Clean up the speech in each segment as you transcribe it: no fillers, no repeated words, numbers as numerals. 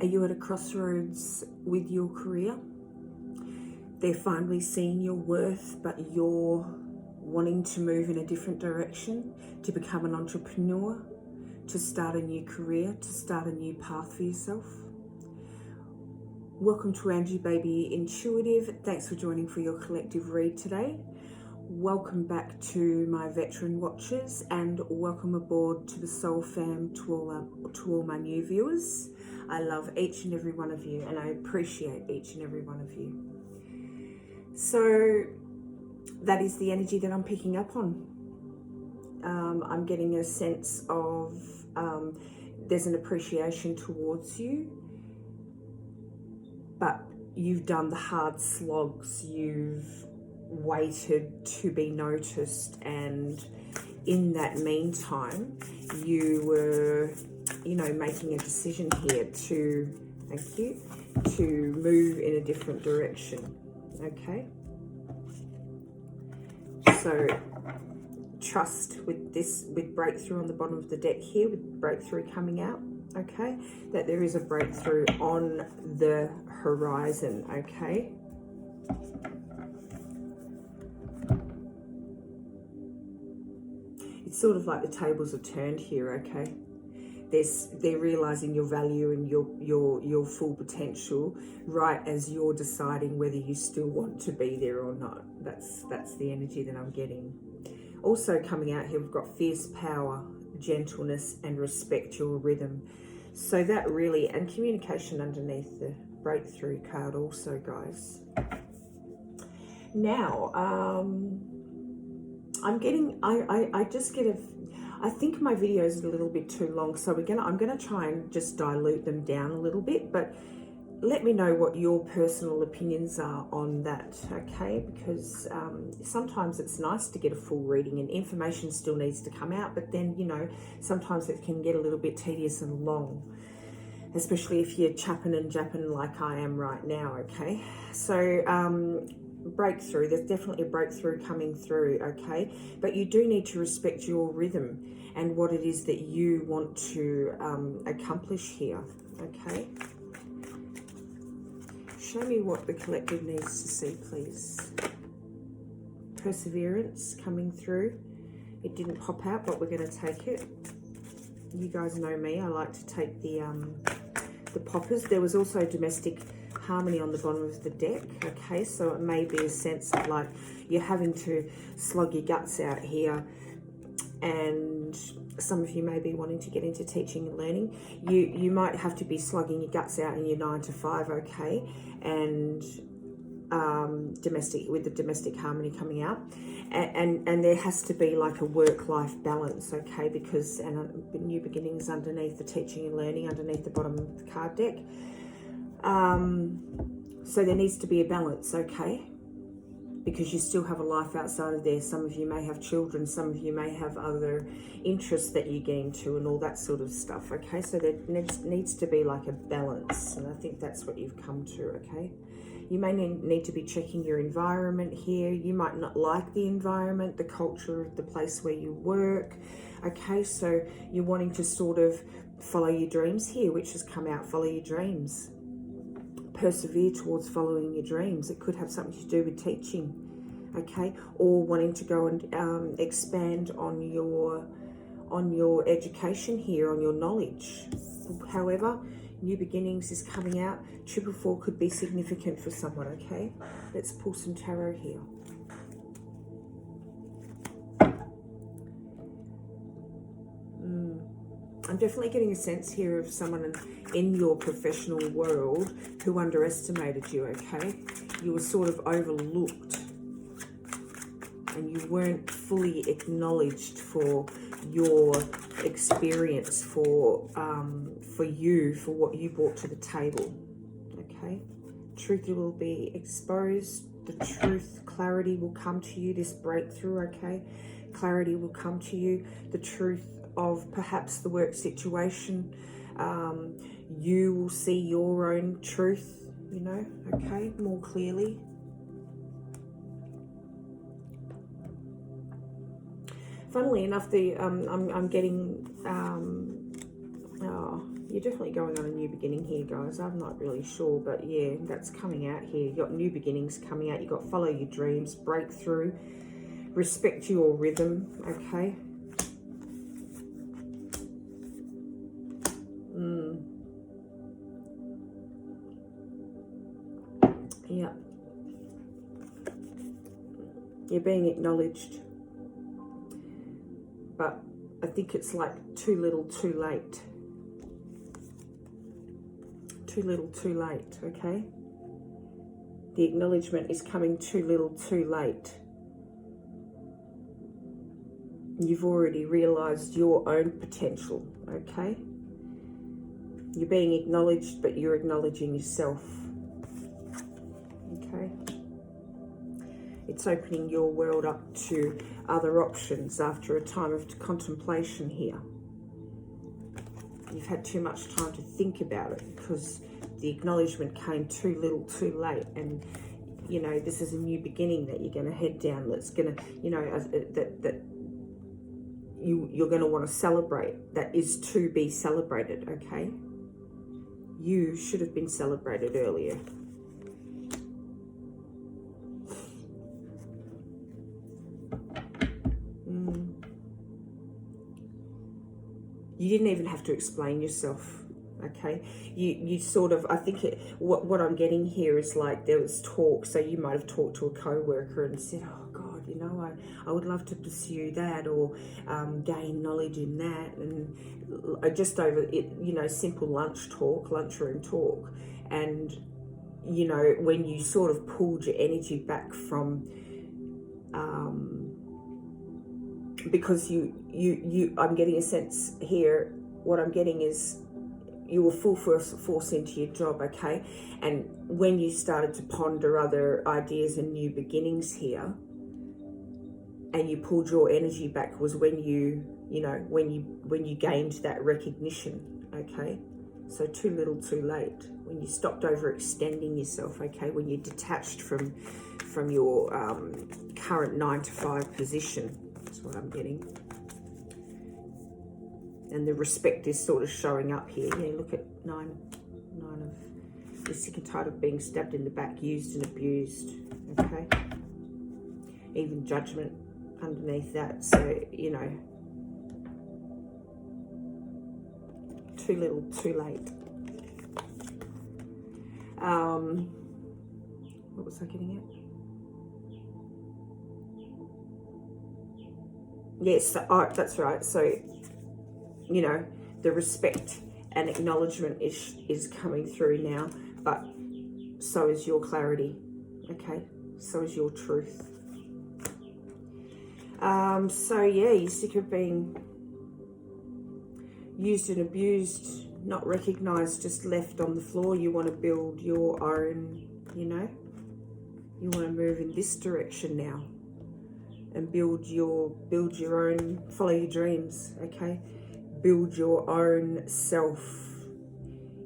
Are you at a crossroads with your career? They're finally seeing your worth, but you're wanting to move in a different direction, to become an entrepreneur, to start a new career, to start a new path for yourself. Welcome to Angie Baby Intuitive. Thanks for joining for your collective read today. Welcome back to my veteran watchers, and welcome aboard to the Soul Fam, to all my new viewers. I love each and every one of you, and I appreciate each and every one of you. So that is the energy that I'm picking up on. I'm getting a sense of there's an appreciation towards you, but you've done the hard slogs, you've waited to be noticed, and in that meantime you were, making a decision here to, to move in a different direction. Okay, so trust with this, with breakthrough on the bottom of the deck here, with breakthrough coming out, okay, that there is a breakthrough on the horizon. Okay, it's sort of like the tables are turned here. Okay, they're realizing your value and your full potential, right as you're deciding whether you still want to be there or not. That's the energy that I'm getting. Also coming out here, we've got fierce power, gentleness, and respect your rhythm. So that really, and communication underneath the breakthrough card also, guys. Now, I'm getting, I just get I think my videos are a little bit too long, so I'm gonna try and just dilute them down a little bit, but let me know what your personal opinions are on that, okay? Because sometimes it's nice to get a full reading and information still needs to come out, but then, sometimes it can get a little bit tedious and long, especially if you're chapping and japping like I am right now, okay? So, breakthrough, there's definitely a breakthrough coming through, okay, but you do need to respect your rhythm and what it is that you want to accomplish here. Okay, show me what the collective needs to see, please. Perseverance coming through. It didn't pop out, but we're going to take it. You guys know me, I like to take the poppers. There was also domestic harmony on the bottom of the deck, okay, so it may be a sense of like you're having to slog your guts out here, and some of you may be wanting to get into teaching and learning. You might have to be slugging your guts out in your 9 to 5, okay, and with the domestic harmony coming out, and there has to be like a work-life balance, okay, because new beginnings underneath the teaching and learning, underneath the bottom of the card deck. So there needs to be a balance, okay, because you still have a life outside of there. Some of you may have children, some of you may have other interests that you get into and all that sort of stuff, okay, so there needs to be like a balance, and I think that's what you've come to, okay. You may need to be checking your environment here. You might not like the environment, the culture of the place where you work, okay, so you're wanting to sort of follow your dreams here, which has come out. Follow your dreams. Persevere towards following your dreams. It could have something to do with teaching, okay, or wanting to go and expand on your education here, on your knowledge. However, new beginnings is coming out. 444 could be significant for someone, okay. Let's pull some tarot here. I'm definitely getting a sense here of someone in your professional world who underestimated you, okay? You were sort of overlooked and you weren't fully acknowledged for your experience, for you, for what you brought to the table, okay? Truth will be exposed. The truth, clarity will come to you, this breakthrough, okay? Clarity will come to you. The truth of perhaps the work situation, you will see your own truth, okay, more clearly. Funnily enough, I'm getting You're definitely going on a new beginning here, guys. I'm not really sure, but yeah, that's coming out here. You've got new beginnings coming out. You've got follow your dreams, breakthrough, respect your rhythm, okay? Yeah. You're being acknowledged. But I think it's like too little, too late. Too little, too late, okay? The acknowledgement is coming too little, too late. You've already realized your own potential, okay? You're being acknowledged, but you're acknowledging yourself, okay? It's opening your world up to other options after a time of contemplation here. You've had too much time to think about it because the acknowledgement came too little, too late. And, you know, this is a new beginning that you're going to head down. That's going to, you know, you're going to want to celebrate. That is to be celebrated, okay? You should have been celebrated earlier. You didn't even have to explain yourself, okay? You sort of, I think what I'm getting here is like there was talk, so you might have talked to a co-worker and said, oh God, you know, I would love to pursue that, or gain knowledge in that, and just over it, you know, simple lunchroom talk. And, you know, when you sort of pulled your energy back from, because I'm getting a sense here, what I'm getting is you were full force into your job, okay? And when you started to ponder other ideas and new beginnings here, and you pulled your energy back, was when you know, when you gained that recognition, okay? So too little, too late. When you stopped overextending yourself, okay? When you detached from your current 9-to-5 position. That's what I'm getting. And the respect is sort of showing up here. Yeah, look at nine of, you're sick and tired of being stabbed in the back, used and abused, okay? Even judgment underneath that. So, you know, too little, too late. What was I getting at? Yes, that's right. So, you know, the respect and acknowledgement is coming through now, but so is your clarity, okay? So is your truth. So yeah, you're sick of being used and abused, not recognized, just left on the floor. You want to build your own, you know, you want to move in this direction now and build your own, follow your dreams, okay? Build your own self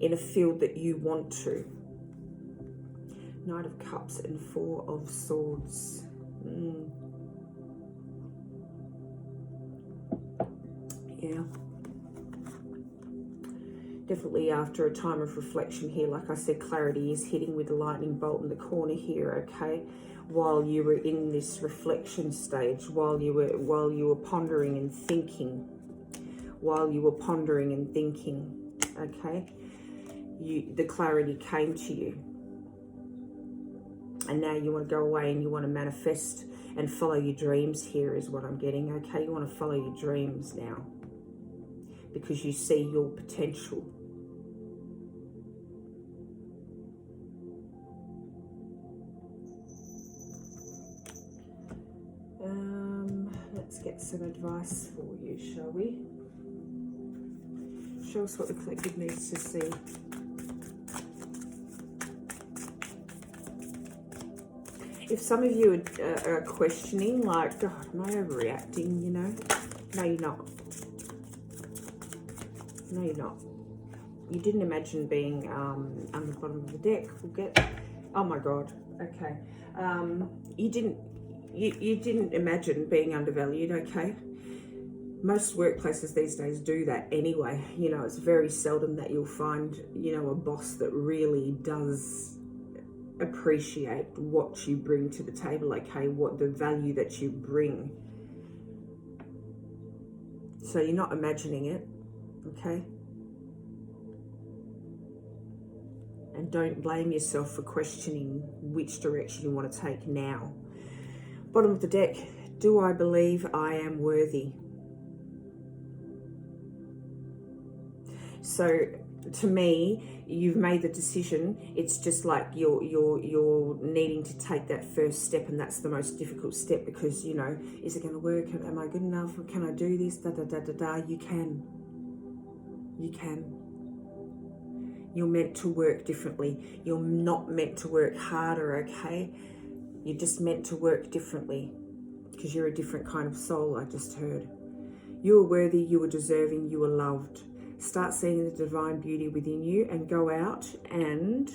in a field that you want to. Knight of Cups and Four of Swords. Yeah. Definitely after a time of reflection here, like I said, clarity is hitting with the lightning bolt in the corner here, okay? While you were in this reflection stage, while you were pondering and thinking, okay? The clarity came to you. And now you want to go away and you want to manifest and follow your dreams here is what I'm getting, okay? You want to follow your dreams now because you see your potential. Let's get some advice for you, shall we? Show us what the collective needs to see. If some of you are questioning, like, God, am I overreacting, you know? No, you're not. No, you're not. You didn't imagine being on the bottom of the deck. Oh my God. Okay. You didn't imagine being undervalued, okay? Most workplaces these days do that anyway. You know, it's very seldom that you'll find, you know, a boss that really does appreciate what you bring to the table, okay, what the value that you bring. So you're not imagining it, okay? And don't blame yourself for questioning which direction you want to take now. Bottom of the deck, do I believe I am worthy? So to me, you've made the decision. It's just like you're needing to take that first step, and that's the most difficult step, because, you know, is it going to work? Am I good enough? Can I do this? Da da da da da. You can. You're meant to work differently. You're not meant to work harder, okay? You're just meant to work differently, because you're a different kind of soul, I just heard. You are worthy, you are deserving, you are loved. Start seeing the divine beauty within you and go out and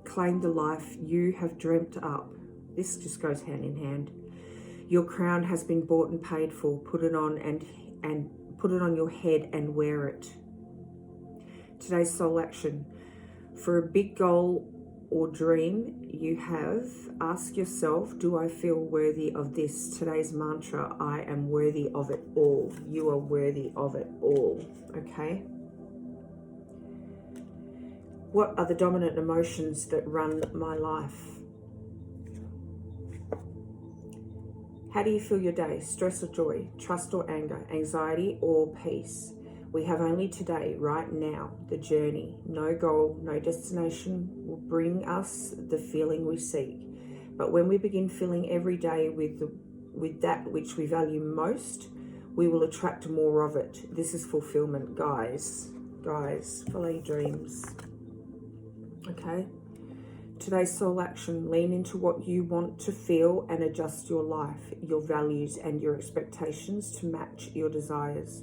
claim the life you have dreamt up. This just goes hand in hand. Your crown has been bought and paid for. Put it on and put it on your head and wear it. Today's soul action. For a big goal or dream you have, ask yourself, do I feel worthy of this? Today's mantra, I am worthy of it all. You are worthy of it all, okay? What are the dominant emotions that run my life? How do you feel your day? Stress or joy? Trust or anger? Anxiety or peace? We have only today, right now, the journey. No goal, no destination will bring us the feeling we seek. But when we begin filling every day with that which we value most, we will attract more of it. This is fulfillment, guys. Guys, follow your dreams. Okay? Today's soul action, lean into what you want to feel and adjust your life, your values and your expectations to match your desires.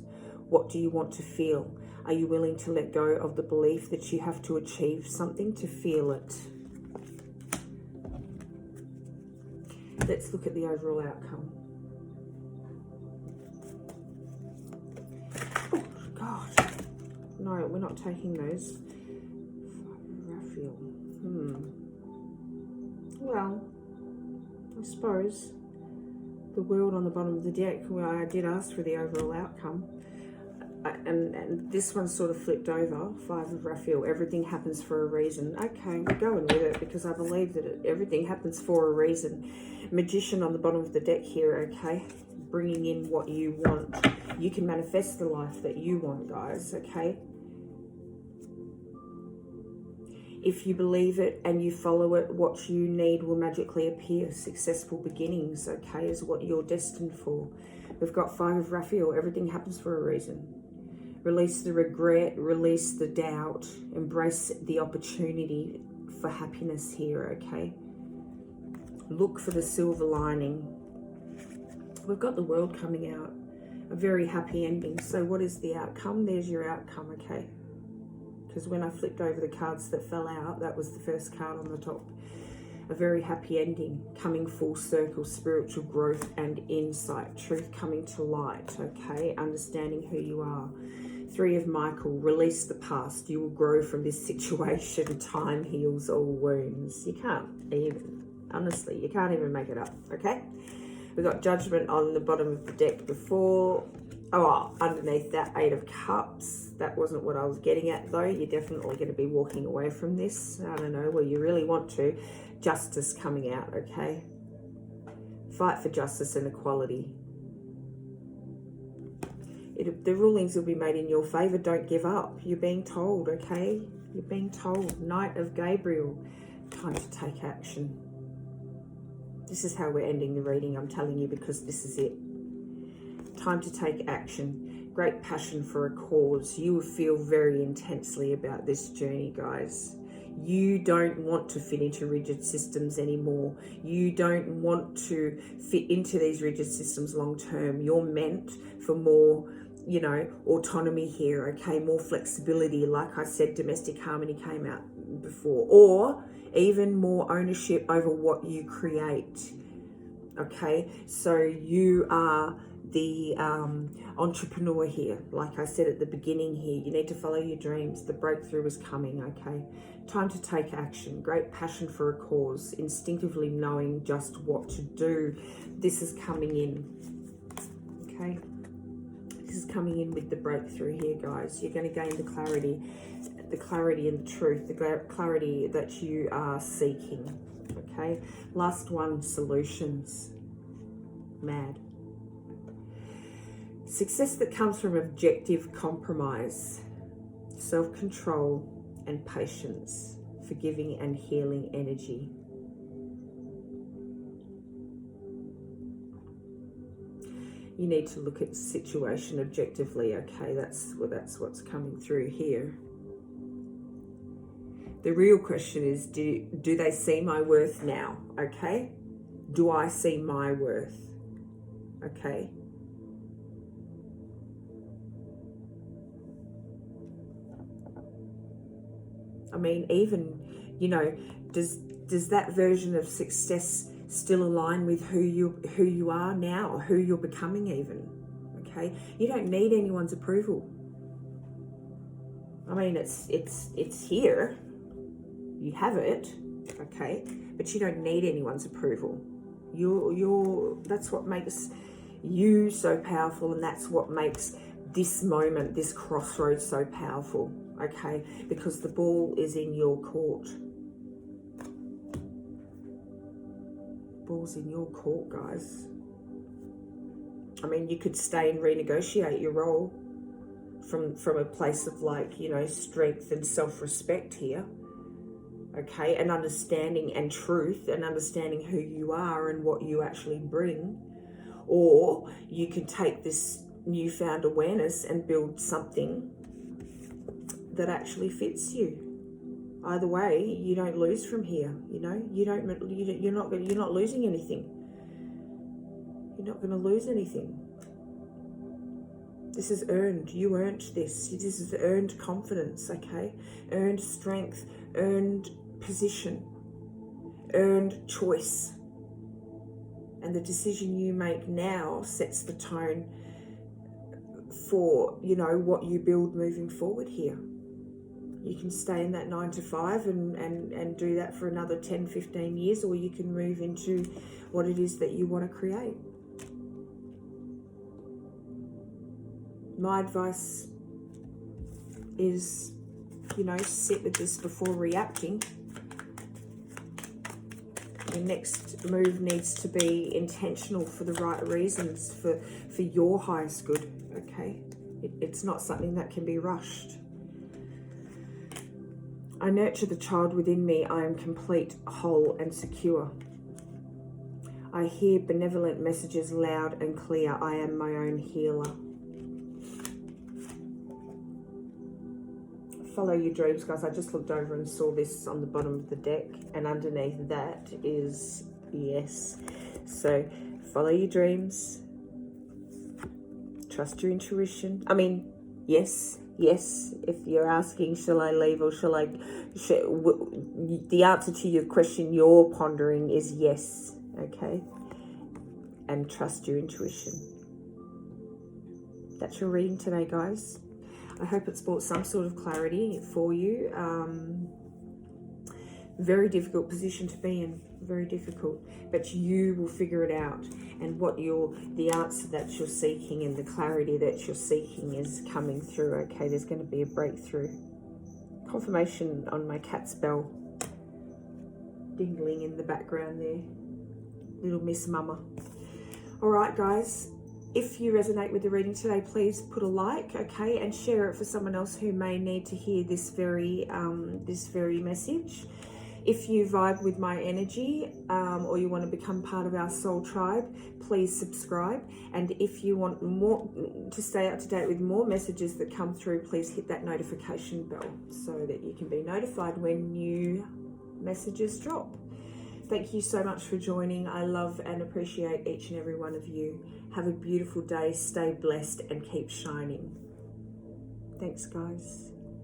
What do you want to feel? Are you willing to let go of the belief that you have to achieve something to feel it? Let's look at the overall outcome. Oh, God. No, we're not taking those. Raphael. Well, I suppose the world on the bottom of the deck, where I did ask for the overall outcome. And this one sort of flipped over. Five of Raphael. Everything happens for a reason. Okay, we're going with it because I believe that everything happens for a reason. Magician on the bottom of the deck here, okay? Bringing in what you want. You can manifest the life that you want, guys, okay? If you believe it and you follow it, what you need will magically appear. Successful beginnings, okay, is what you're destined for. We've got Five of Raphael. Everything happens for a reason. Release the regret, release the doubt, embrace the opportunity for happiness here, okay? Look for the silver lining. We've got the World coming out, a very happy ending. So what is the outcome? There's your outcome, okay? Because when I flipped over the cards that fell out, that was the first card on the top. A very happy ending, coming full circle, spiritual growth and insight, truth coming to light, okay? Understanding who you are. Three of Michael, release the past. You will grow from this situation. Time heals all wounds. You can't even, honestly, you can't even make it up, okay? We've got Judgment on the bottom of the deck before. Oh, underneath that, Eight of Cups. That wasn't what I was getting at, though. You're definitely going to be walking away from this. I don't know, well, you really want to. Justice coming out, okay? Fight for justice and equality. The rulings will be made in your favor. Don't give up. You're being told, okay? You're being told. Knight of Gabriel. Time to take action. This is how we're ending the reading, I'm telling you, because this is it. Time to take action. Great passion for a cause. You will feel very intensely about this journey, guys. You don't want to fit into rigid systems anymore. You don't want to fit into these rigid systems long term. You're meant for more, you know, autonomy here, okay? More flexibility. Like I said, domestic harmony came out before. Or even more ownership over what you create, okay? So you are the entrepreneur here. Like I said at the beginning here, you need to follow your dreams. The breakthrough is coming, okay? Time to take action. Great passion for a cause. Instinctively knowing just what to do. This is coming in, okay? This is coming in with the breakthrough here, guys. You're going to gain the clarity and the truth, the clarity that you are seeking, okay? Last one, solutions. Mad. Success that comes from objective compromise, self-control and patience, forgiving and healing energy. You need to look at the situation objectively, okay? That's what's coming through here. The real question is, do they see my worth now, okay? Do I see my worth, okay? I mean, even, you know, does that version of success still align with who you are now, or who you're becoming even, okay? You don't need anyone's approval. I mean, it's here. You have it, okay? But you don't need anyone's approval. That's what makes you so powerful, and that's what makes this moment, this crossroads, so powerful, okay? Because the ball is in your court. Ball's in your court, guys. I mean, you could stay and renegotiate your role from a place of, like, you know, strength and self-respect here, okay, and understanding and truth, and understanding who you are and what you actually bring. Or you can take this newfound awareness and build something that actually fits you. Either way, you don't lose from here. You know, you're not losing anything. You're not going to lose anything. This is earned. You earned this. This is earned confidence, okay? Earned strength, earned position, earned choice. And the decision you make now sets the tone for, you know, what you build moving forward here. You can stay in that 9 to 5 and do that for another 10, 15 years, or you can move into what it is that you want to create. My advice is, you know, sit with this before reacting. Your next move needs to be intentional for the right reasons, for your highest good, okay? It's not something that can be rushed. I nurture the child within me. I am complete, whole and secure. I hear benevolent messages loud and clear. I am my own healer. Follow your dreams, guys. I just looked over and saw this on the bottom of the deck, and underneath that is yes. So follow your dreams. Trust your intuition. I mean, yes. If you're asking, shall I leave or shall I? The answer to your question you're pondering is yes. Okay. And trust your intuition. That's your reading today, guys. I hope it's brought some sort of clarity for you. Very difficult position to be in, very difficult, but you will figure it out. And the answer that you're seeking and the clarity that you're seeking is coming through. Okay, there's going to be a breakthrough. Confirmation on my cat's bell, dingling in the background there, little Miss Mama. All right, guys. If you resonate with the reading today, please put a like, okay, and share it for someone else who may need to hear this very message. If you vibe with my energy, or you want to become part of our soul tribe, please subscribe. And if you want more to stay up to date with more messages that come through, please hit that notification bell so that you can be notified when new messages drop. Thank you so much for joining. I love and appreciate each and every one of you. Have a beautiful day, stay blessed and keep shining. Thanks, guys.